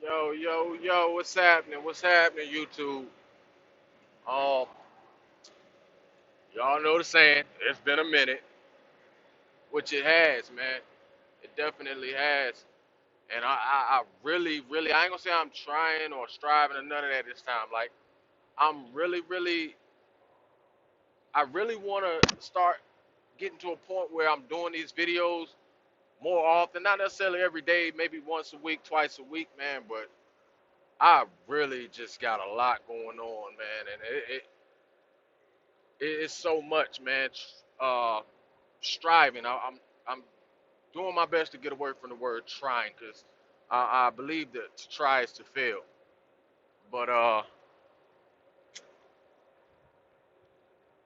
Yo, yo, yo, what's happening? What's happening, YouTube? Um, y'all know the saying, it's been a minute, which it has, man. It definitely has. And I really, really, I ain't gonna say I'm trying or striving or none of that this time. Like, I'm really, really, I really wanna start getting to a point where I'm doing these videos more often, not necessarily every day, maybe once a week, twice a week, man, but I really just got a lot going on, man, and it's so much, man. Uh, Striving. I'm doing my best to get away from the word trying, because I believe that to try is to fail. But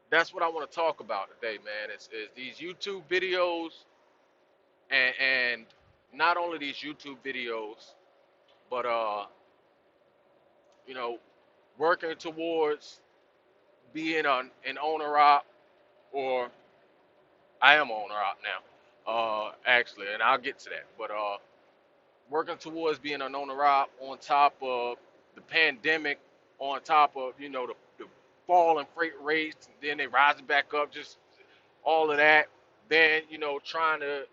that's what I want to talk about today, man. Is these YouTube videos, and not only these YouTube videos, but you know, working towards being an owner op, or I am owner op now, actually, and I'll get to that. But working towards being an owner op on top of the pandemic, on top of the fall in freight rates, and then they rising back up, just all of that. Then trying to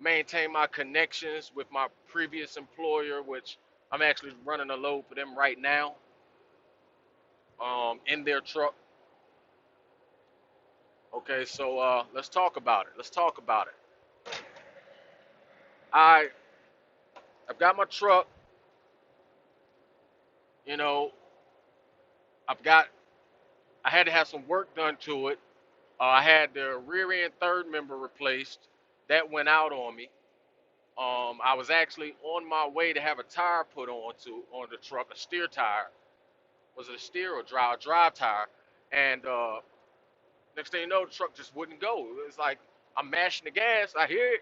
maintain my connections with my previous employer, which I'm actually running a load for them right now, in their truck. Okay, so let's talk about it. Let's talk about it. I I've got my truck. You know, I've got I had to have some work done to it. I had the rear end third member replaced. That went out on me. I was actually on my way to have a tire put on the truck, a steer tire. Was it a steer or drive? Drive tire. And next thing you know, the truck just wouldn't go. It was like I'm mashing the gas. I hear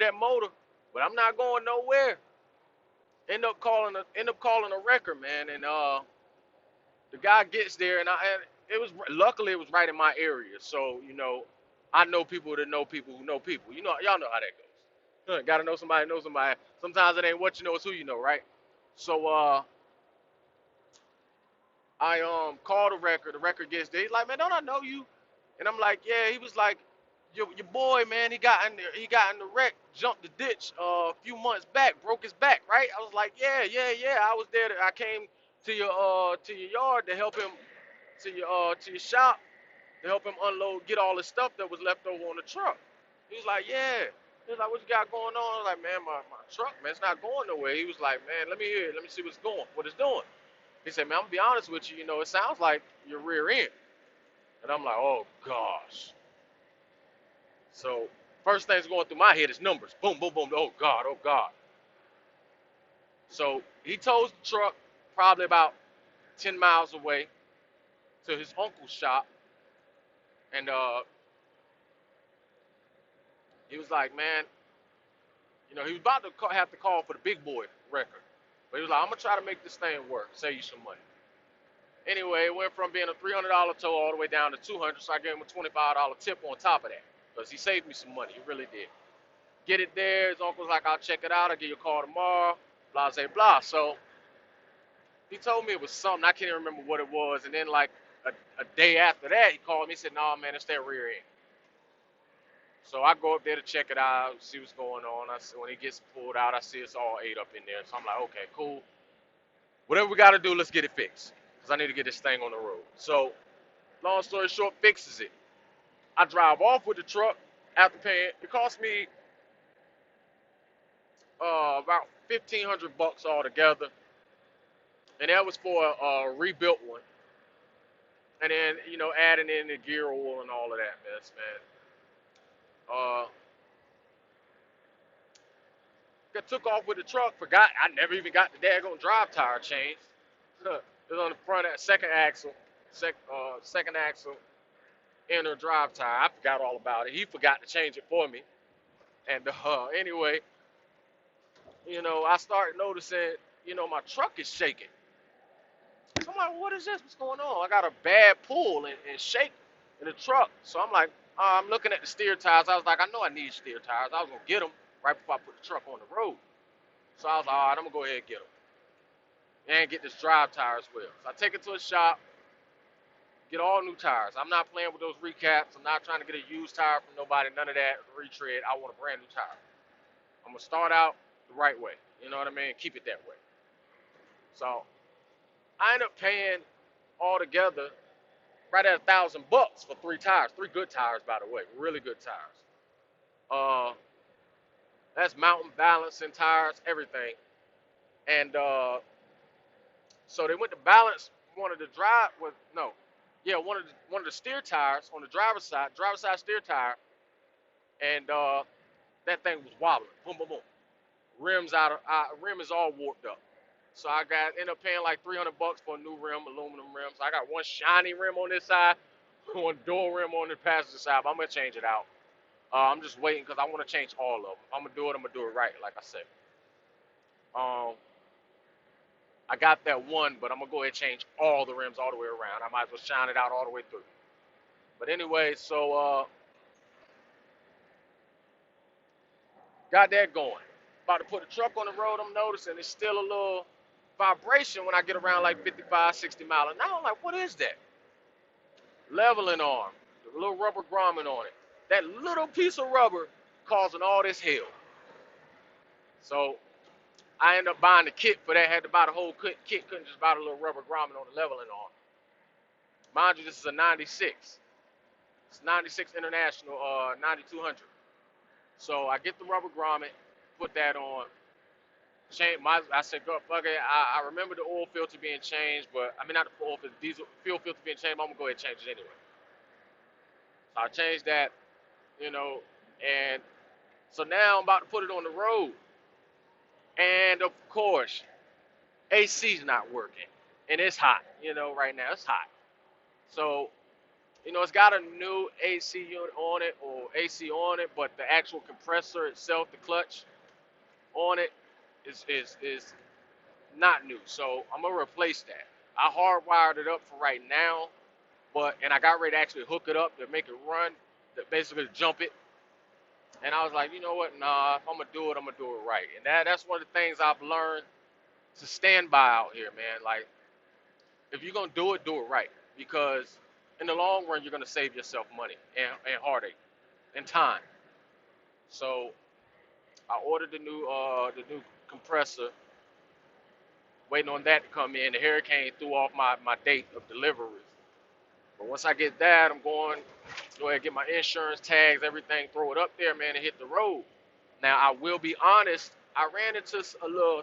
that motor, but I'm not going nowhere. End up calling a wrecker, man. And the guy gets there, and it was luckily it was right in my area. So I know people that know people who know people. Y'all know how that goes. Gotta know somebody, know somebody. Sometimes it ain't what you know, it's who you know, right? So I called the record. The record gets there. He's like, man, don't I know you? And I'm like, yeah. He was like, your boy, man. He got in the wreck, jumped the ditch a few months back, broke his back, right? I was like, yeah, yeah, yeah. I was there. I came to your yard to help him, to your shop, to help him unload, get all the stuff that was left over on the truck. He was like, yeah. He was like, what you got going on? I was like, man, my truck, man, it's not going nowhere. He was like, man, let me hear it. Let me see what it's doing. He said, man, I'm gonna be honest with you. It sounds like your rear end. And I'm like, oh gosh. So first thing's going through my head is numbers. Boom, boom, boom. Oh God, oh God. So he tows the truck probably about 10 miles away to his uncle's shop, and he was like, man, he was about to have to call for the big boy record. But he was like, I'm going to try to make this thing work, save you some money. Anyway, it went from being a $300 tow all the way down to 200, so I gave him a $25 tip on top of that. Because he saved me some money. He really did. Get it there. His uncle's like, I'll check it out. I'll give you a call tomorrow. Blah, blah, blah. So he told me it was something. I can't even remember what it was. And then, like, a day after that, he called me. He said, no, man, it's that rear end. So I go up there to check it out, see what's going on. When he gets pulled out, I see it's all ate up in there. So I'm like, okay, cool. Whatever we got to do, let's get it fixed. Because I need to get this thing on the road. So, long story short, fixes it. I drive off with the truck after paying. It cost me about $1,500 altogether. And that was for a rebuilt one. And then, adding in the gear oil and all of that mess, man. Uh, Got took off with the truck, forgot I never even got the daggone drive tire changed. It was on the front second axle, second axle, inner drive tire. I forgot all about it. He forgot to change it for me. And anyway, I started noticing, my truck is shaking. So I'm like, what is this? What's going on? I got a bad pull and shake in the truck. So I'm like, I'm looking at the steer tires. I was like, I know I need steer tires. I was gonna get them right before I put the truck on the road. So I was like, all right, I'm gonna go ahead and get them and get this drive tire as well. So I take it to a shop, get all new tires. I'm not playing with those recaps. I'm not trying to get a used tire from nobody, none of that retread. I want a brand new tire. I'm gonna start out the right way. You know what I mean? Keep it that way. So I end up paying altogether right at $1,000 for 3 tires. 3 good tires, by the way, really good tires. Uh, that's mountain balancing tires, everything. And so they went to balance one of the drive with no, yeah, one of the steer tires on the driver's side steer tire, and that thing was wobbling. Boom, boom, boom. Rim is all warped up. So I got end up paying like $300 for a new rim, aluminum rim. So I got one shiny rim on this side, one dual rim on the passenger side. But I'm gonna change it out. I'm just waiting because I want to change all of them. I'm gonna do it. I'm gonna do it right, like I said. Um, I got that one, but I'm gonna go ahead and change all the rims all the way around. I might as well shine it out all the way through. But anyway, so got that going. About to put the truck on the road. I'm noticing it's still a little vibration when I get around like 55, 60 miles an hour. I'm like, what is that? Leveling arm, the little rubber grommet on it. That little piece of rubber causing all this hell. So I ended up buying the kit for that. Had to buy the whole kit. Couldn't just buy the little rubber grommet on the leveling arm. Mind you, this is a 96. It's 96 International 9200. So I get the rubber grommet, put that on. I said, go fuck it. I remember the oil filter being changed, but I mean not the oil filter, diesel fuel filter being changed. But I'm gonna go ahead and change it anyway. So I changed that, you know, and so now I'm about to put it on the road, and of course, AC's not working, and it's hot. You know, right now it's hot. So it's got a new AC unit on it or AC on it, but the actual compressor itself, the clutch on it, is not new. So I'm gonna replace that. I hardwired it up for right now, and I got ready to actually hook it up to make it run, to basically jump it. And I was like, you know what? Nah, if I'm gonna do it, I'm gonna do it right. And that's one of the things I've learned to stand by out here, man. Like, if you're gonna do it right, because in the long run, you're gonna save yourself money and heartache and time. So I ordered the new compressor, waiting on that to come in. The hurricane threw off my date of delivery. But once I get that, I'm going to go ahead and get my insurance tags, everything, throw it up there, man, and hit the road. Now, I will be honest, I ran into a little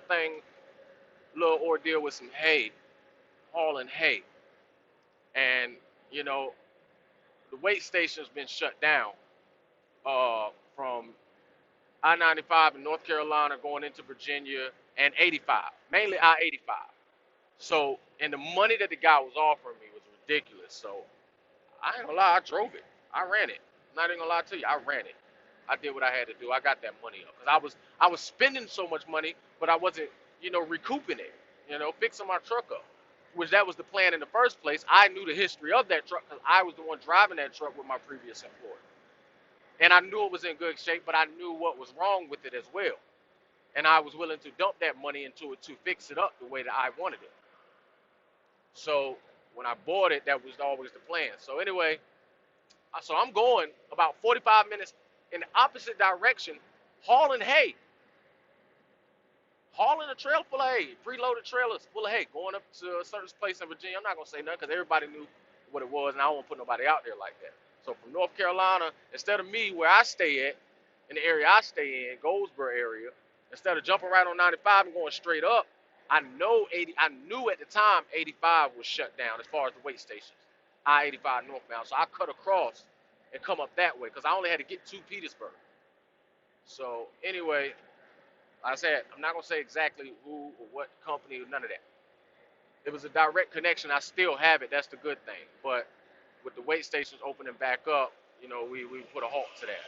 ordeal with some hay, hauling hay. And, you know, the weight station's been shut down from I-95 in North Carolina going into Virginia and 85, mainly I-85. So, and the money that the guy was offering me was ridiculous. So, I ain't gonna lie, I drove it. I ran it. I'm not even gonna lie to you, I ran it. I did what I had to do. I got that money up because I was spending so much money, but I wasn't, recouping it. Fixing my truck up, which that was the plan in the first place. I knew the history of that truck because I was the one driving that truck with my previous employer, and I knew it was in good shape, but I knew what was wrong with it as well, and I was willing to dump that money into it to fix it up the way that I wanted it. So when I bought it, that was always the plan. So anyway, so I'm going about 45 minutes in the opposite direction, hauling hay, hauling a trailer full of hay, preloaded trailers full of hay, going up to a certain place in Virginia. I'm not gonna say nothing because everybody knew what it was, and I don't want to put nobody out there like that. So from North Carolina, instead of me where I stay at, in the area I stay in, Goldsboro area, instead of jumping right on 95 and going straight up, I knew at the time 85 was shut down as far as the weight stations, I-85 northbound. So I cut across and come up that way because I only had to get to Petersburg. So anyway, like I said, I'm not gonna say exactly who or what company or none of that. It was a direct connection. I still have it. That's the good thing. But with the weight stations opening back up, we put a halt to that.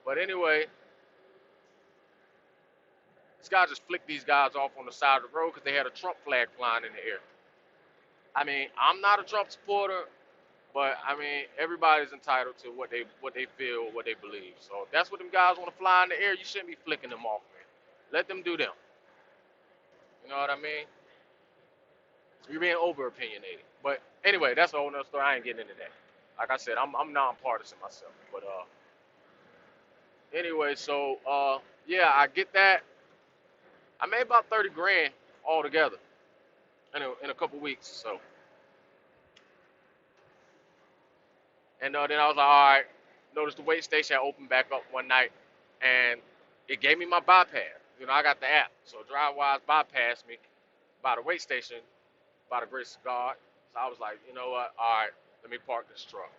But anyway, this guy just flicked these guys off on the side of the road because they had a Trump flag flying in the air. I mean, I'm not a Trump supporter, but I mean, everybody's entitled to what they feel, what they believe. So if that's what them guys want to fly in the air, you shouldn't be flicking them off, man. Let them do them. You know what I mean? You're being over opinionated. But anyway, that's a whole nother story. I ain't getting into that. Like I said, I'm nonpartisan myself. But anyway, so yeah, I get that. I made about 30 grand altogether in a couple weeks. So and then I was like, all right. Noticed the weight station had opened back up one night, and it gave me my bypass. You know, I got the app, so DriveWise bypassed me by the weight station by the grace of God. So I was like, you know what? All right, let me park this truck.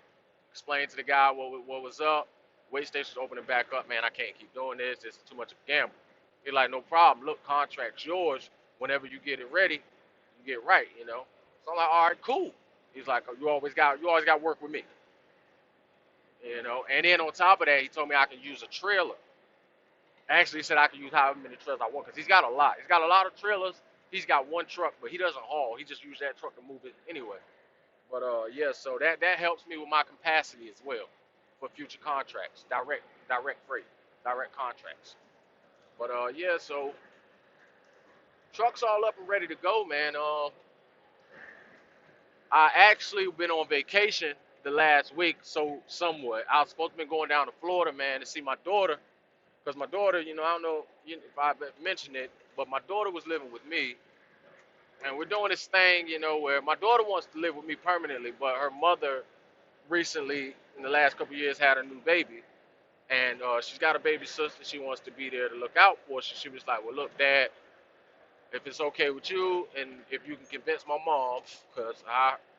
Explained to the guy what was up. Weight station's opening back up, man. I can't keep doing this. This is too much of a gamble. He's like, no problem. Look, contract's yours. Whenever you get it ready, you get right. You know. So I'm like, all right, cool. He's like, you always got work with me. You know. And then on top of that, he told me I can use a trailer. Actually, he said I can use however many trailers I want because he's got a lot. He's got a lot of trailers. He's got one truck, but he doesn't haul. He just uses that truck to move it anyway. But yeah, so that helps me with my capacity as well for future contracts, direct freight, direct contracts. But yeah, so truck's all up and ready to go, man. I actually been on vacation the last week, so somewhat. I was supposed to be going down to Florida, man, to see my daughter, because my daughter, you know, I don't know if I mentioned it, but my daughter was living with me, and we're doing this thing, you know, where my daughter wants to live with me permanently, but her mother recently, in the last couple of years, had a new baby, and she's got a baby sister. She wants to be there to look out for. She was like, "Well, look, Dad, if it's okay with you, and if you can convince my mom, because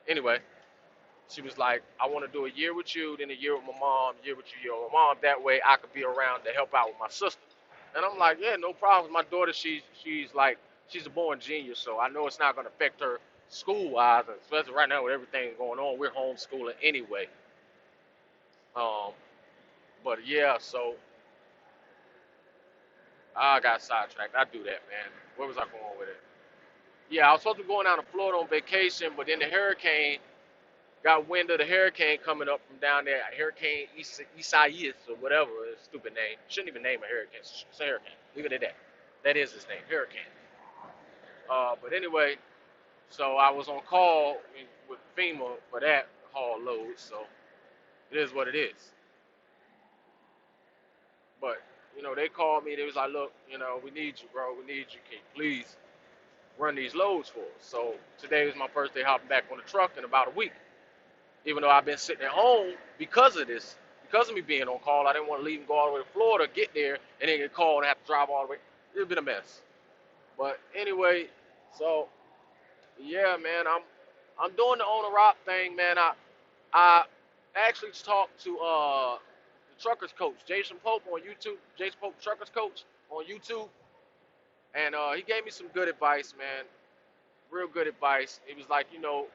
anyway." She was like, "I want to do a year with you, then a year with my mom, year with you, year with my mom. That way, I could be around to help out with my sister." And I'm like, "Yeah, no problem." My daughter, she's like, she's a born genius, so I know it's not going to affect her school wise, especially right now with everything going on. We're homeschooling anyway. Um, but yeah, so I got sidetracked. I do that, man. Where was I going with it? Yeah, I was supposed to be going down to Florida on vacation, but then the hurricane got wind of the hurricane coming up from down there. Hurricane Isaias or whatever, a stupid name. Shouldn't even name a hurricane. It's a hurricane. Leave it at that. That is his name, hurricane. But anyway, so I was on call with FEMA for that haul load. So it is what it is. But you know, they called me. They was like, "Look, you know, we need you, bro. We need you. Can you please run these loads for us?" So today was my first day hopping back on the truck in about a week. Even though I've been sitting at home because of this, because of me being on call, I didn't want to leave and go all the way to Florida, get there, and then get called and have to drive all the way. It's been a mess. But anyway, so yeah, man, I'm doing the owner rock thing, man. I actually talked to the truckers coach, Jason Pope on YouTube, Jason Pope truckers coach on YouTube, and he gave me some good advice, man. Real good advice. He was like, you know,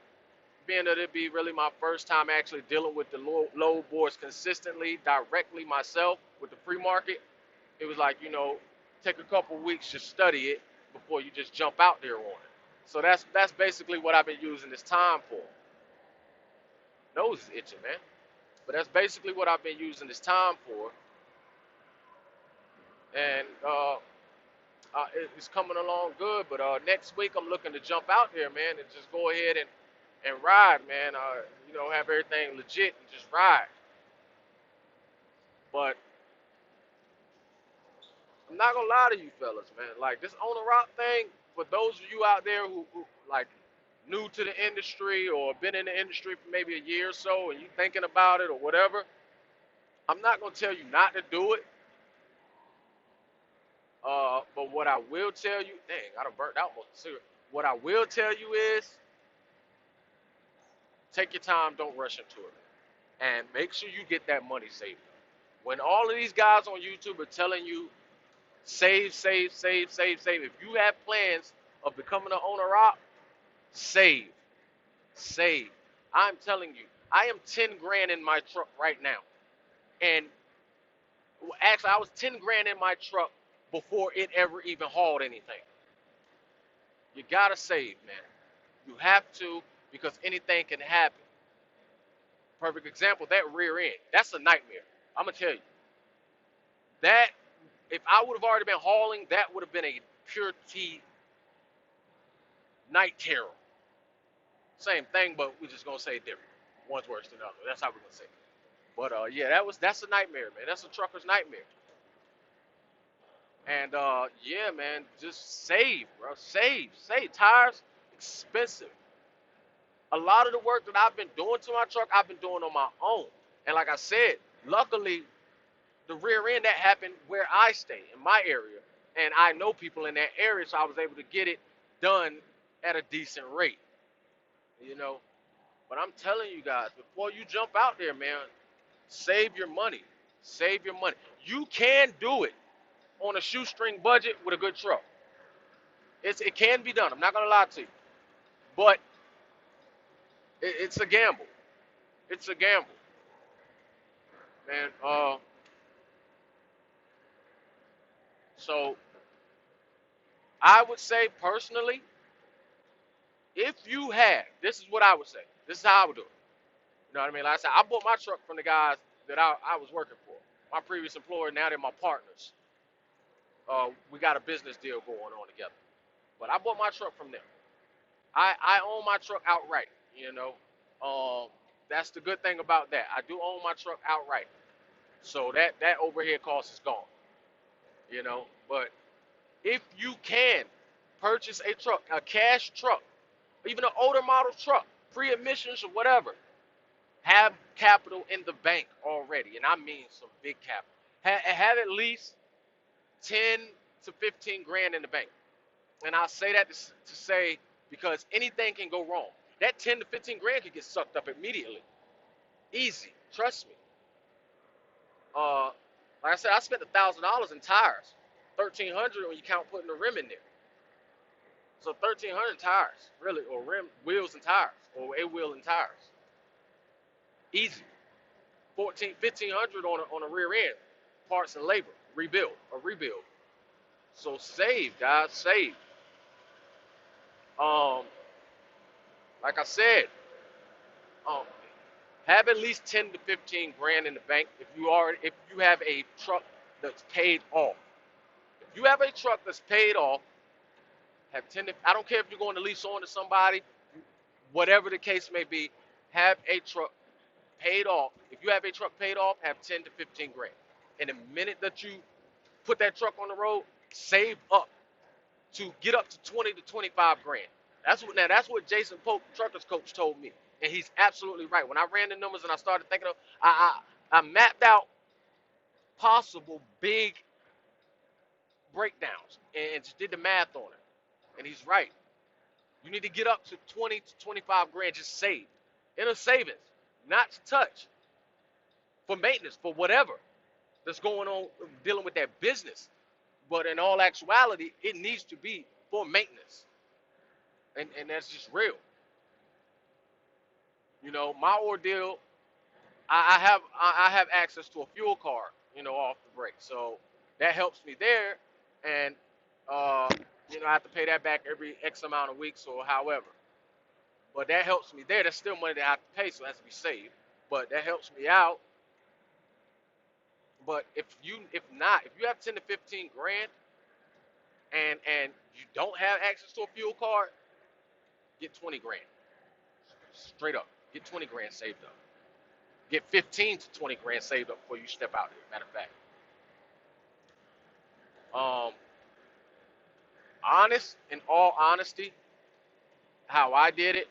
being that it be really my first time actually dealing with the load boards consistently, directly myself with the free market, it was like, you know, take a couple weeks to study it before you just jump out there on it. So that's basically what I've been using this time for. Nose is itching, man. But that's basically what I've been using this time for. And it's coming along good. But next week I'm looking to jump out there, man, and just go ahead and ride, man. You know, have everything legit and just ride. But I'm not gonna lie to you fellas, man. Like this on the rock thing, for those of you out there who like new to the industry or been in the industry for maybe a year or so and you thinking about it or whatever, I'm not gonna tell you not to do it. But what I will tell you, dang, I done burnt out most of the cigarette. What I will tell you is take your time, don't rush into it. And make sure you get that money saved. When all of these guys on YouTube are telling you save, save, save, save, save. If you have plans of becoming an owner op, save, save. I'm telling you, I am 10 grand in my truck right now. And actually, I was 10 grand in my truck before it ever even hauled anything. You gotta save, man. You have to because anything can happen. Perfect example, that rear end. That's a nightmare. I'm gonna tell you. That If I would have already been hauling, that would have been a pure T night terror. Same thing, but we're just gonna say it different. One's worse than the other. That's how we're gonna say it. But yeah, that's a nightmare, man. That's a trucker's nightmare. And yeah, man, just save, bro. Save. Tires expensive. A lot of the work that I've been doing to my truck, I've been doing on my own. And like I said, luckily the rear end that happened where I stay in my area, and I know people in that area, so I was able to get it done at a decent rate, you know. But I'm telling you guys, before you jump out there, man, save your money. Save your money. You can do it on a shoestring budget with a good truck. It can be done. I'm not gonna lie to you, but it's a gamble. It's a gamble, man. So I would say personally, if you have, this is what I would say. This is how I would do it. You know what I mean? Like I said, I bought my truck from the guys that I was working for. My previous employer, now they're my partners. We got a business deal going on together. But I bought my truck from them. I own my truck outright, you know. That's the good thing about that. I do own my truck outright. So that overhead cost is gone, you know. But if you can purchase a truck, a cash truck, even an older model truck, pre-emissions or whatever, have capital in the bank already, and I mean some big capital. Have at least 10 to 15 grand in the bank. And I'll say that to say because anything can go wrong. That 10 to 15 grand could get sucked up immediately. Easy. Trust me. Uh, like I said, I spent $1,000 in tires. 1,300 when you count putting the rim in there. So 1,300 tires, really, or rim, wheels and tires, or a wheel and tires. Easy. 1,500 on a rear end, parts and labor, rebuild. So save, guys, save. Um, like I said, um, have at least 10 to 15 grand in the bank if you have a truck that's paid off. If you have a truck that's paid off, have 10 to, I don't care if you're going to lease on to somebody, whatever the case may be, have a truck paid off. If you have a truck paid off, have 10 to 15 grand. And the minute that you put that truck on the road, save up to get up to 20 to 25 grand. That's what Jason Pope, truckers coach, told me, and he's absolutely right. When I ran the numbers and I started thinking of, I mapped out possible big breakdowns and just did the math on it, and he's right. You need to get up to 20 to 25 grand just saved in a savings, not to touch for maintenance for whatever that's going on dealing with that business. But in all actuality, it needs to be for maintenance. And that's just real. You know, my ordeal, I have access to a fuel card, you know, off the break. So that helps me there. And I have to pay that back every X amount of weeks or however. But that helps me there. That's still money that I have to pay, so it has to be saved. But that helps me out. But if you have 10 to 15 grand and you don't have access to a fuel card, get 20 grand. Straight up. Get 20 grand saved up. Get 15 to 20 grand saved up before you step out here, matter of fact. Um, in all honesty, how I did it,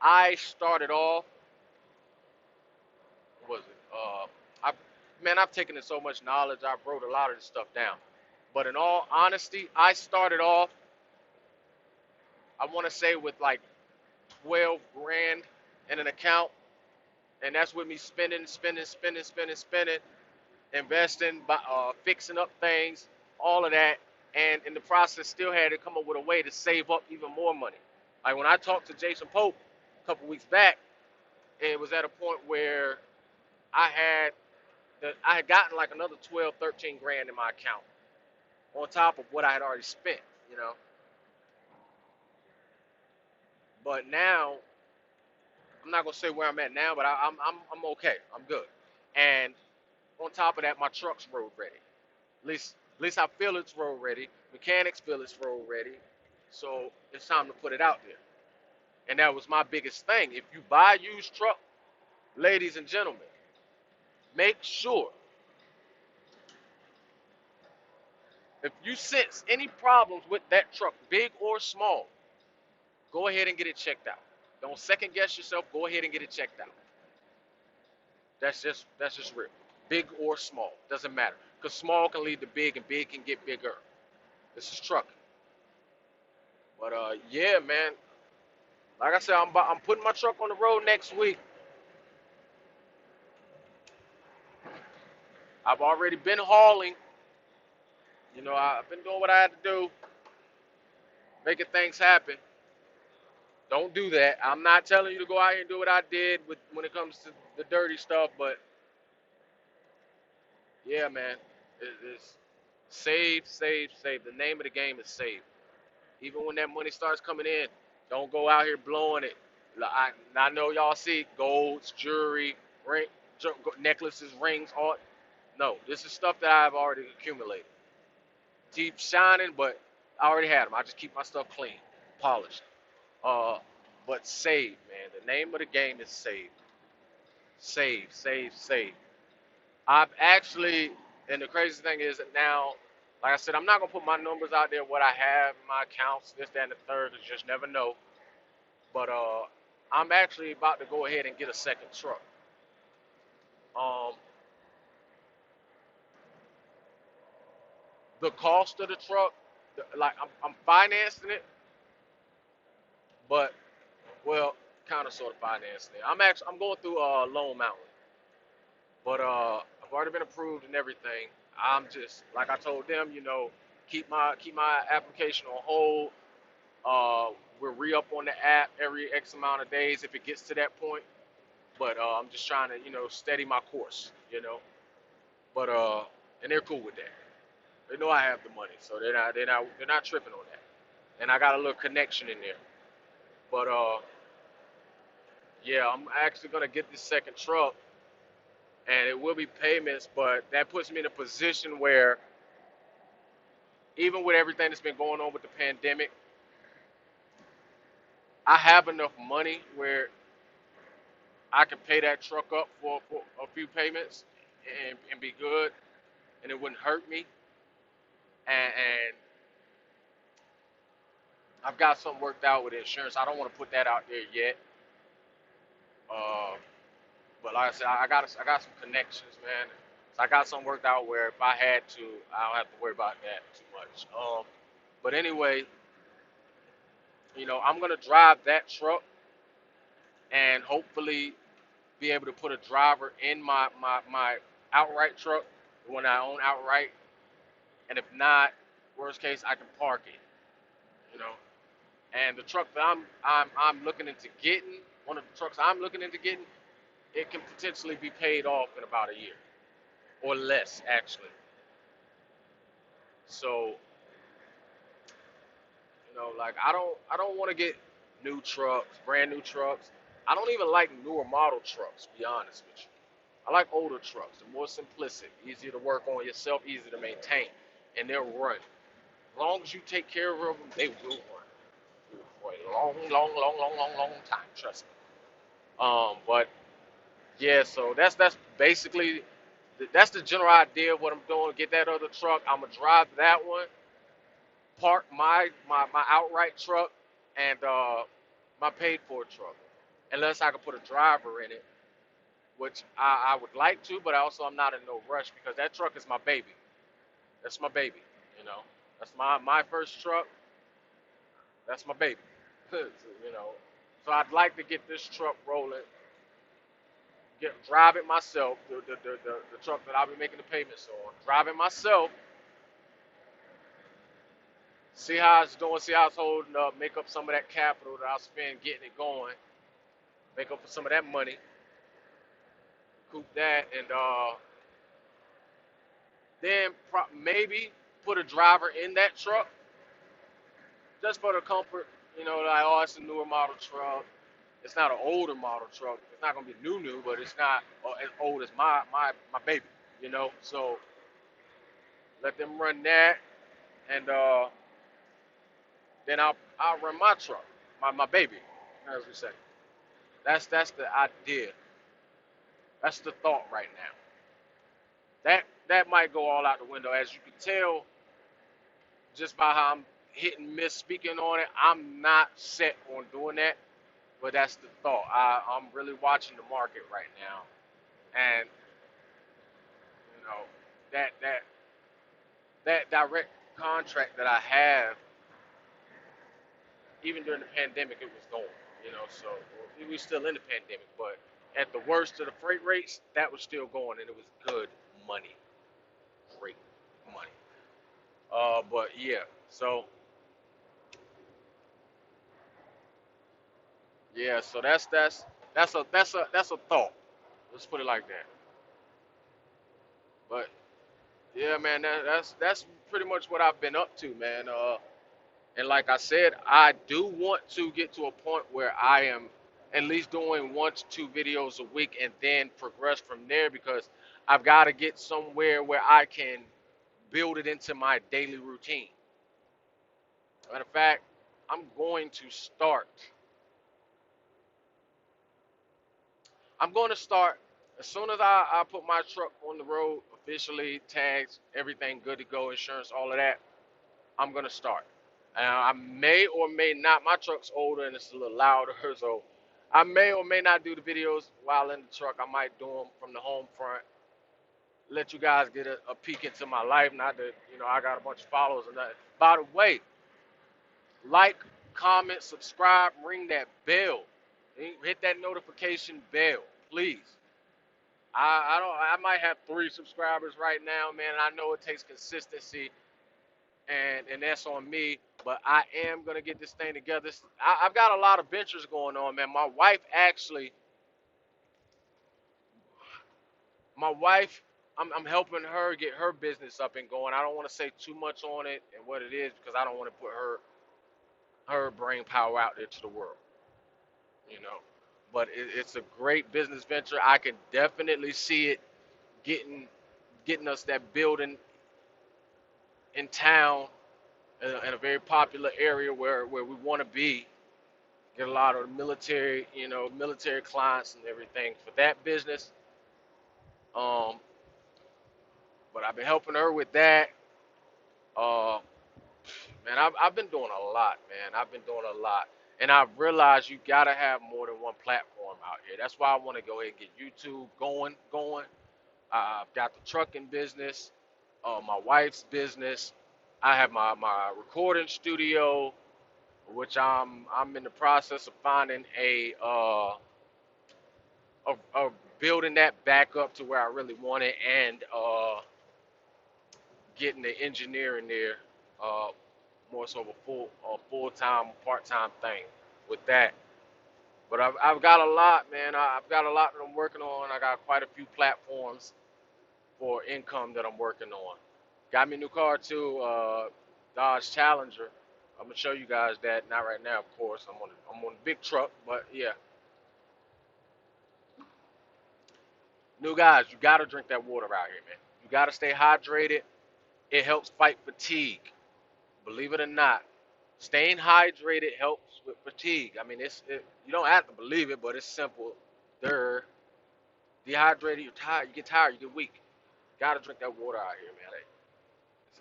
I started off, what was it? I've taken in so much knowledge, I've wrote a lot of this stuff down. But in all honesty, I started off, I want to say with like 12 grand in an account, and that's with me spending, investing, fixing up things, all of that, and in the process, still had to come up with a way to save up even more money. Like when I talked to Jason Pope a couple weeks back, it was at a point where I had I had gotten like another 12, 13 grand in my account on top of what I had already spent, you know. But now I'm not gonna say where I'm at now, but I'm okay. I'm good. And on top of that, my truck's road ready. At least I feel it's road ready. Mechanics feel it's road ready. So it's time to put it out there. And that was my biggest thing. If you buy a used truck, ladies and gentlemen, make sure if you sense any problems with that truck, big or small, go ahead and get it checked out. Don't second guess yourself. Go ahead and get it checked out. That's just real. Big or small, doesn't matter. Because small can lead to big, and big can get bigger. This is trucking. But yeah, man. Like I said, I'm putting my truck on the road next week. I've already been hauling. I've been doing what I had to do, making things happen. Don't do that. I'm not telling you to go out here and do what I did with when it comes to the dirty stuff, but yeah, man, it's save, save, save. The name of the game is save. Even when that money starts coming in, don't go out here blowing it. I know y'all see golds, jewelry, ring, necklaces, rings, all. No, this is stuff that I've already accumulated. Deep shining, but I already had them. I just keep my stuff clean, polished. Uh, but save, man. The name of the game is save. Save, save, save. I've actually, and the crazy thing is that now, like I said, I'm not gonna put my numbers out there, what I have in my accounts, this, that, and the third, 'cause you just never know. But I'm actually about to go ahead and get a second truck. Um, the cost of the truck, like I'm financing it, but well, kind of sort of financing it. I'm going through Loan Mountain, but I've already been approved and everything. I'm just like I told them, keep my application on hold. We'll re-up on the app every X amount of days if it gets to that point. But I'm just trying to, steady my course. But and they're cool with that. They know I have the money, so they're not tripping on that. And I got a little connection in there. But yeah, I'm actually gonna get this second truck, and it will be payments, but that puts me in a position where even with everything that's been going on with the pandemic, I have enough money where I can pay that truck up for a few payments and be good, and it wouldn't hurt me. And I've got something worked out with insurance. I don't want to put that out there yet. Uh, but like I said, I got some connections, man. So I got something worked out where if I had to, I don't have to worry about that too much. But anyway, I'm gonna drive that truck and hopefully be able to put a driver in my outright truck, the one I own outright. And if not, worst case, I can park it. You know. And the truck that I'm looking into getting, one of the trucks I'm looking into getting, it can potentially be paid off in about a year or less, actually. So, like I don't want to get new trucks, brand new trucks. I don't even like newer model trucks, to be honest with you. I like older trucks. They're more simplistic, easier to work on yourself, easier to maintain, and they'll run. As long as you take care of them, they will run for a long, long, long, long, long, long time. Trust me. But yeah, so that's basically that's the general idea of what I'm doing. Get that other truck. I'm gonna drive that one, park my outright truck, and my paid for truck, unless I can put a driver in it, which I would like to, but also I'm not in no rush because that truck is my baby. That's my baby. You know, that's my first truck. That's my baby. you know, so I'd like to get this truck rolling, drive it myself. The truck that I'll be making the payments on, drive it myself. See how it's doing. See how it's holding up. Make up some of that capital that I'll spend getting it going. Make up for some of that money. Coop that, and then maybe put a driver in that truck just for the comfort. Like, oh, it's a newer model truck. It's not an older model truck. It's not gonna be new, but it's not as old as my baby. So Let them run that, and then I'll run my truck, my baby, as we say. That's the idea. That's the thought right now. That might go all out the window, as you can tell just by how I'm hit and miss speaking on it. I'm not set on doing that, but that's the thought. I'm really watching the market right now, and you know that that direct contract that I have, even during the pandemic, it was going. So we still in the pandemic, but at the worst of the freight rates, that was still going, and it was good money, great money. But yeah, so yeah, so that's a thought. Let's put it like that. But yeah, man, that's pretty much what I've been up to, man. And like I said, I do want to get to a point where I am at least doing 1 to 2 videos a week, and then progress from there, because I've got to get somewhere where I can build it into my daily routine. Matter of fact, I'm going to start. I'm going to start as soon as I put my truck on the road officially, tags, everything good to go, insurance, all of that. I'm gonna start. I may or may not. My truck's older and it's a little louder, so I may or may not do the videos while in the truck. I might do them from the home front. Let you guys get a peek into my life. Not that I got a bunch of followers and that. By the way, like, comment, subscribe, ring that bell. Hit that notification bell, please. I don't. I might have 3 subscribers right now, man. I know it takes consistency, and that's on me. But I am gonna get this thing together. I've got a lot of ventures going on, man. My wife, I'm helping her get her business up and going. I don't want to say too much on it and what it is, because I don't want to put her brain power out there to the world, you know. But it's a great business venture. I can definitely see it getting getting us that building in town, in a very popular area where we want to be. Get a lot of military, military clients and everything for that business. Um, but I've been helping her with that. Uh, man, I've been doing a lot, man. I've been doing a lot, and I've realized you gotta have more than one platform out here. That's why I want to go ahead and get YouTube going. I've got the trucking business, my wife's business. I have my recording studio, which I'm in the process of finding of building that back up to where I really want it, and getting the engineering there, uh, more so of full time, part time thing with that. But I've got a lot, man. I've got a lot that I'm working on. I got quite a few platforms for income that I'm working on. Got me a new car too, Dodge Challenger. I'm gonna show you guys that. Not right now, of course. I'm on a big truck, but yeah. New guys, you gotta drink that water out here, man. You gotta stay hydrated. It helps fight fatigue. Believe it or not, staying hydrated helps with fatigue. I mean, you don't have to believe it, but it's simple. They're dehydrated. You're tired. You get tired. You get weak. Gotta drink that water out here, man.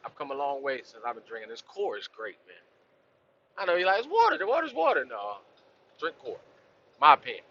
I've come a long way since I've been drinking. This core is great, man. I know you're like, it's water. The water's water. No, drink core. My opinion.